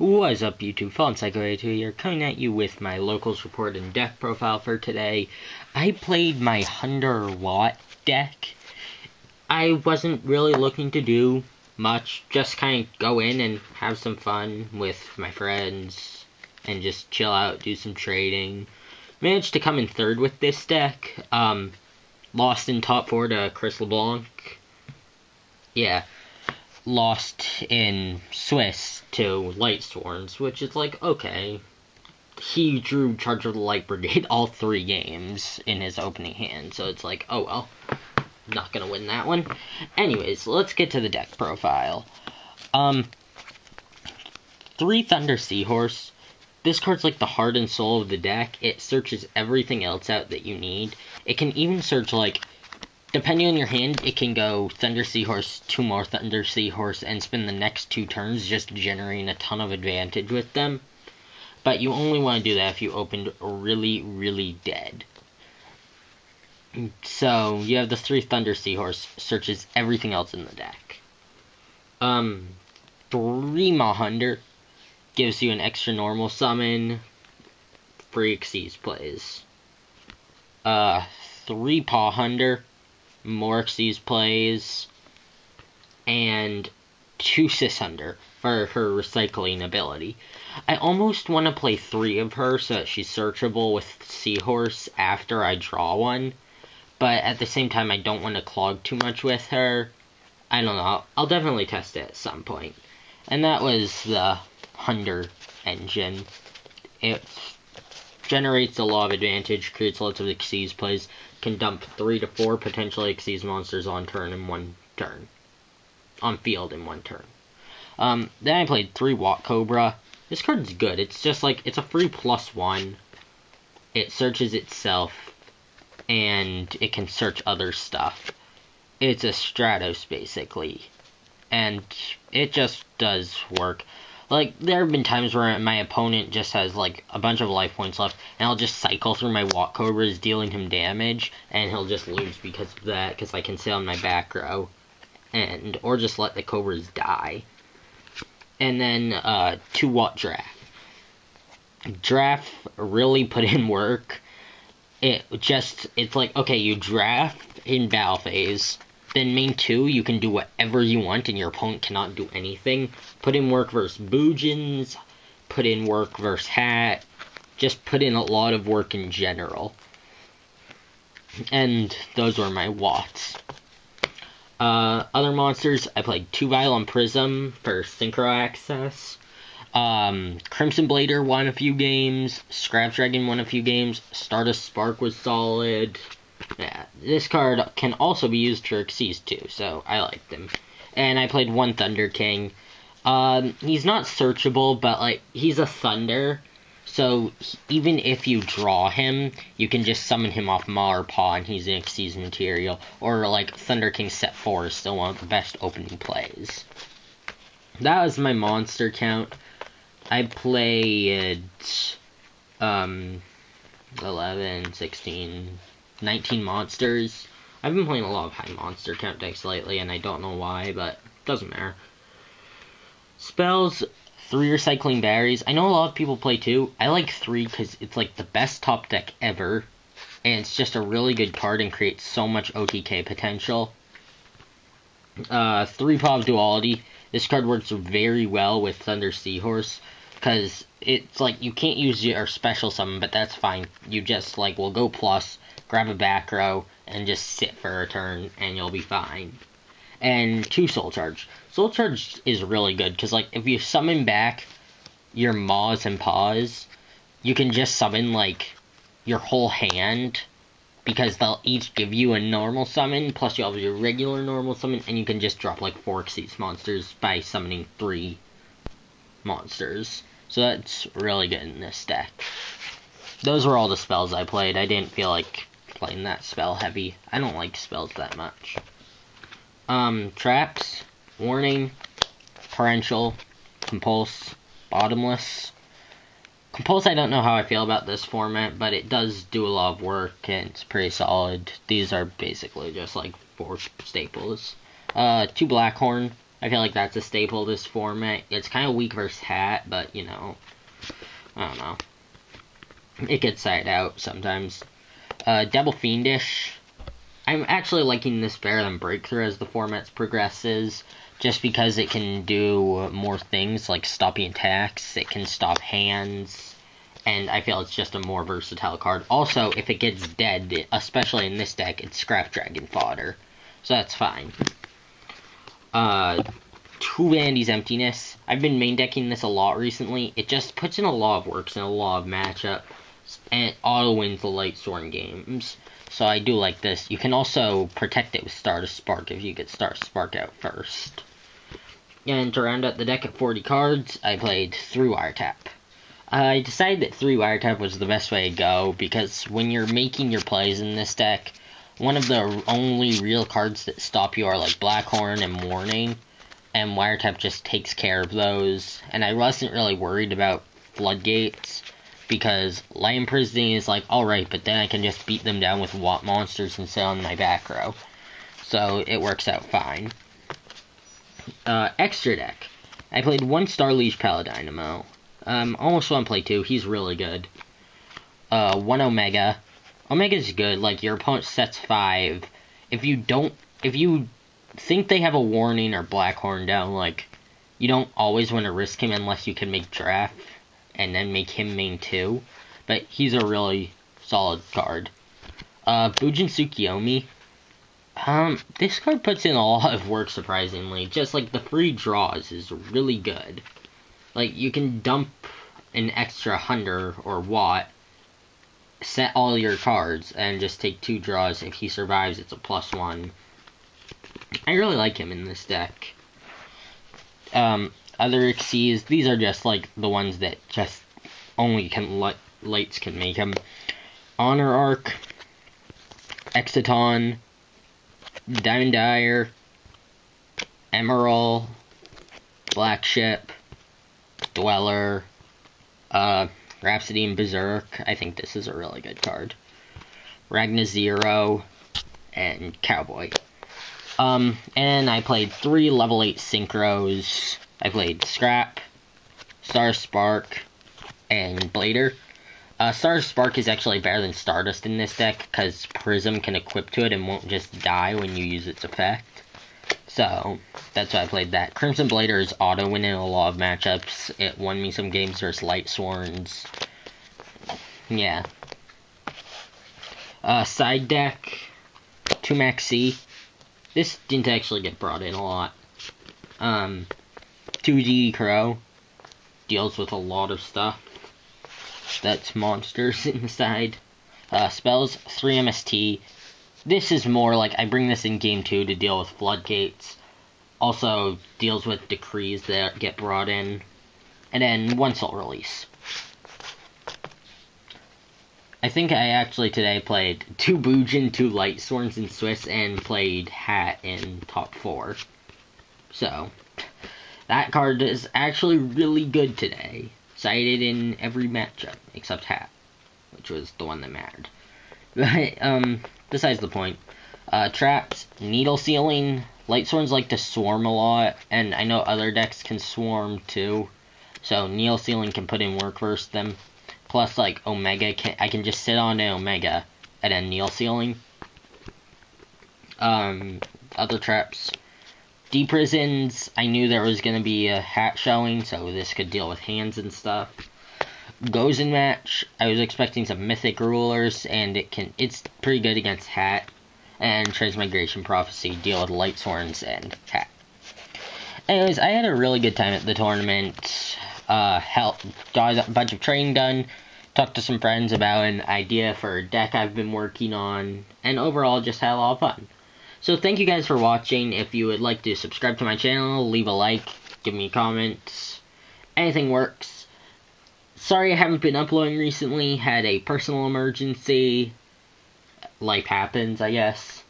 What is up, YouTube? Fallen Psycho 82 here, coming at you with my locals report and deck profile for today. I played my Hunder deck. I wasn't really looking to do much, just kind of go in and have some fun with my friends and just chill out, do some trading. Managed to come in third with this deck. Lost in top 4 to Chris LeBlanc. Yeah. Lost in Swiss to Lightsworns, which is like, okay. He drew Charge of the Light Brigade all 3 games in his opening hand, so it's like, oh well, not gonna win that one. Anyways, let's get to the deck profile. 3 Thunder Seahorse. This card's like the heart and soul of the deck. It searches everything else out that you need. It can even search, like, depending on your hand, it can go Thunder Seahorse, 2 more Thunder Seahorse, and spend the next 2 turns just generating a ton of advantage with them. But you only want to do that if you opened really, really dead. So, you have the 3 Thunder Seahorse, searches everything else in the deck. 3 Hunder gives you an extra normal summon, free Xyz plays. 3 Hunder, more Xyz plays, and 2 Hunder for her recycling ability. I almost want to play 3 of her so that she's searchable with Seahorse after I draw one, but at the same time I don't want to clog too much with her. I don't know, I'll definitely test it at some point. And that was the Hunder engine. It generates a lot of advantage, creates lots of Xyz plays, can dump 3 to 4 potentially Xyz monsters on turn in 1 turn. On field in 1 turn. Then I played 3 Watt Cobra. This card's good. It's just like, it's a free +1. It searches itself, and it can search other stuff. It's a Stratos, basically. And it just does work. Like, there have been times where my opponent just has, like, a bunch of life points left, and I'll just cycle through my Watt Cobras, dealing him damage, and he'll just lose because of that, because I can stay on my back row, or just let the Cobras die. And then, 2 Watt Draft. Draft really put in work. It's like, okay, you draft in battle phase, then main 2, you can do whatever you want, and your opponent cannot do anything. Put in work versus Boojins, put in work versus Hat, just put in a lot of work in general. And those were my Watts. Other monsters, I played 2 Violent Prism for Synchro Access. Crimson Blader won a few games, Scrap Dragon won a few games, Stardust Spark was solid. Yeah, this card can also be used for Xyz too, so I liked him. And I played 1 Thunder King. He's not searchable, but, like, he's a Thunder, so even if you draw him, you can just summon him off Maw or Paw, and he's an Xyz material. Or, like, Thunder King set 4 is still one of the best opening plays. That was my monster count. I played 11, 16, 19 monsters. I've been playing a lot of high monster count decks lately, and I don't know why, but it doesn't matter. Spells, 3 Recycling Berries. I know a lot of people play 2. I like 3 because it's like the best top deck ever, and it's just a really good card and creates so much OTK potential. 3 Paw of Duality. This card works very well with Thunder Seahorse, because it's like, you can't use your special summon, but that's fine. You just, like, will go plus, grab a back row, and just sit for a turn, and you'll be fine. And 2 Soul Charge. Soul Charge is really good, because, like, if you summon back your Maws and Paws, you can just summon, like, your whole hand, because they'll each give you a normal summon, plus you have your regular normal summon, and you can just drop, like, 4 Xyz monsters by summoning 3 monsters. So that's really good in this deck. Those were all the spells I played. I didn't feel like playing that spell heavy. I don't like spells that much. Traps, Warning, Torrential, Compulse, Bottomless. Compulse, I don't know how I feel about this format, but it does do a lot of work, and it's pretty solid. These are basically just like 4 staples. 2 Blackhorn, I feel like that's a staple of this format. It's kind of weak versus Hat, but, you know, I don't know. It gets side out sometimes. Double Fiendish. I'm actually liking this better than Breakthrough as the format progresses, just because it can do more things like stopping attacks, it can stop hands, and I feel it's just a more versatile card. Also, if it gets dead, especially in this deck, it's Scrap Dragon fodder, so that's fine. 2 Vanity's Emptiness. I've been main decking this a lot recently. It just puts in a lot of works and a lot of matchups, and it auto wins the Lightsworn games. So I do like this. You can also protect it with Stardust Spark if you get Stardust Spark out first. And to round out the deck at 40 cards, I played 3 Wiretap. I decided that 3 Wiretap was the best way to go, because when you're making your plays in this deck, one of the only real cards that stop you are like Blackhorn and Warning, and Wiretap just takes care of those. And I wasn't really worried about Floodgates, because Light Imprisoning is like, alright, but then I can just beat them down with Watt monsters and sit on my back row. So it works out fine. Extra deck. I played 1 Starliege Paladynamo. Almost want to play 2. He's really good. 1 Omega. Omega's good. Like, your opponent sets 5. If you think they have a Warning or Blackhorn down, like, you don't always want to risk him unless you can make Draft and then make him main 2. But he's a really solid card. Bujin Tsukiyomi. This card puts in a lot of work, surprisingly. Just, like, the free draws is really good. Like, you can dump an extra Hunder or Watt, set all your cards, and just take 2 draws. If he survives, it's a +1. I really like him in this deck. Other Xyzs, these are just, like, the ones that just only lights can make them. Honor Arc, Exciton, Diamond Dyer, Emerald, Black Ship, Dweller, Rhapsody and Berserk. I think this is a really good card. Ragna Zero, and Cowboy. And I played 3 level 8 Synchros. I played Scrap, Star Spark, and Blader. Star Spark is actually better than Stardust in this deck, because Prism can equip to it and won't just die when you use its effect. So, that's why I played that. Crimson Blader is auto-winning a lot of matchups. It won me some games versus Lightsworns. Yeah. Side deck, 2 Maxi. This didn't actually get brought in a lot. 2D Crow. Deals with a lot of stuff. That's monsters inside. Spells, 3 MST. This is more like, I bring this in game 2 to deal with Floodgates. Also deals with decrees that get brought in. And then 1 Soul Release. I think I actually today played 2 Bujin, 2 Lightsworns in Swiss, and played Hat in top 4. So, that card is actually really good today. Cited in every matchup, except Hat, which was the one that mattered. But, besides the point. Traps, Needle Sealing. Lightsworns like to swarm a lot, and I know other decks can swarm too. So, Needle Sealing can put in work versus them. Plus, like, Omega, I can just sit on an Omega and then Needle Sealing. Other traps. D-Prisons, I knew there was going to be a Hat showing, so this could deal with hands and stuff. Goes in match, I was expecting some Mythic Rulers, and it's pretty good against Hat. And Transmigration Prophecy, deal with Lightsworns and Hat. Anyways, I had a really good time at the tournament. Got a bunch of training done, talked to some friends about an idea for a deck I've been working on, and overall just had a lot of fun. So thank you guys for watching. If you would like to subscribe to my channel, leave a like, give me comments, anything works. Sorry I haven't been uploading recently, had a personal emergency. Life happens, I guess.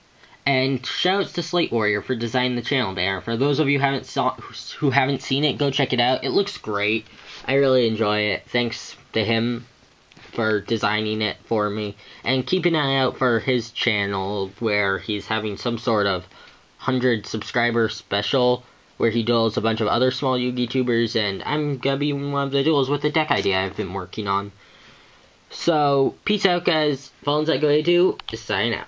And shoutouts to Slate Warrior for designing the channel banner. For those of you who haven't seen it, go check it out. It looks great. I really enjoy it. Thanks to him for designing it for me. And keep an eye out for his channel where he's having some sort of 100 subscriber special where he duels a bunch of other small Yu-Gi tubers, and I'm gonna be one of the duels with the deck idea I've been working on. So, peace out, guys. Phones I go to, sign out.